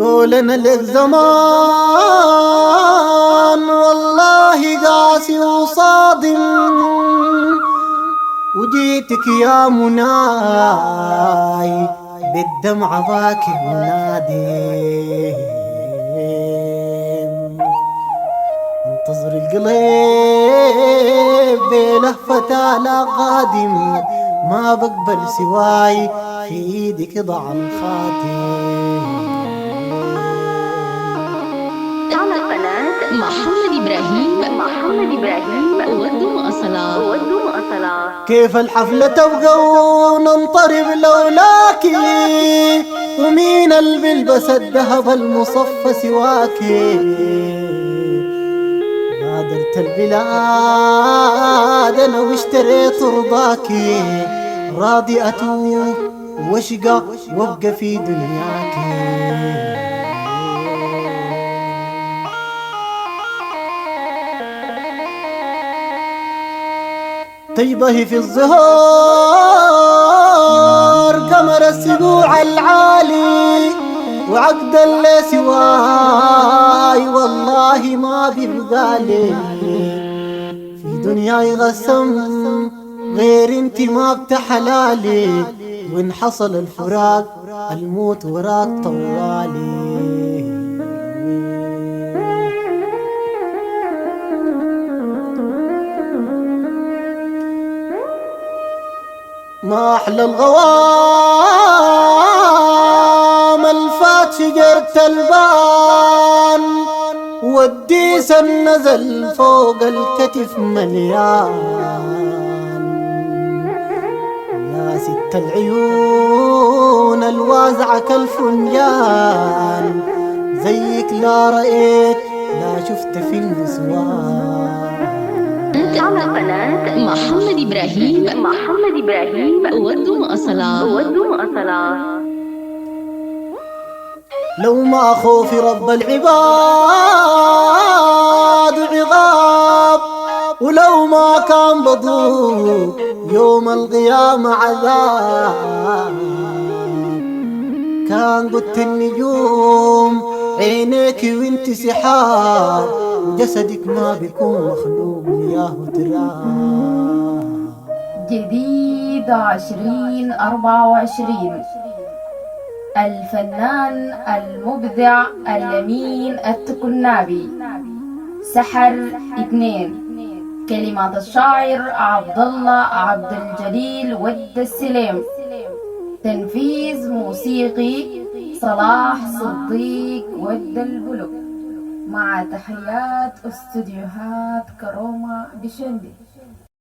قول انا لك زمان والله قاسي وصادم، وجيتك يا مناي بالدمع ذاك منادي. انتظر القلب بلهفة لا قادم، ما بقبل سواي في ايدك ضع الخاتم. على قناة محمد إبراهيم ودوا أصلا. كيف الحفلة تبقى وننطرب لولاكي، ومين اللي بيلبس الذهب المصفى سواكي. غادرت البلاد انا واشتريت رضاكي، راضي اتوب واشقى وابقى في دنياكي. تشبهي في الزهور قمر السبوع العالي، وعقد اللي سواي والله ما بيبقالي. في دنياي غسم غير انت ما بتحلالي، وان حصل الفراق الموت وراك طوالي. ما أحلى الغوام الفات شجرة البان، والديس النزل فوق الكتف مليان. يا ست العيون الوازعة كالفنجان، زيك لا رأيت لا شفت في النسوان. على قناة محمد إبراهيم ودوا أصلا. لو ما خوف رب العباد عقاب، ولو ما كان بضوء يوم القيامة عذاب، كان قلت النجوم عينيك وانت سحاب، وجسدك ما بيكون مخلوق مياه وتراب. جديد 2024 الفنان المبدع الأمين التكنابي. سحر 2. كلمات الشاعر عبد الله عبد الجليل ود السليم. تنفيذ موسيقي صلاح صديق ود البلوك، مع تحيات استوديوهات كروما بشندي.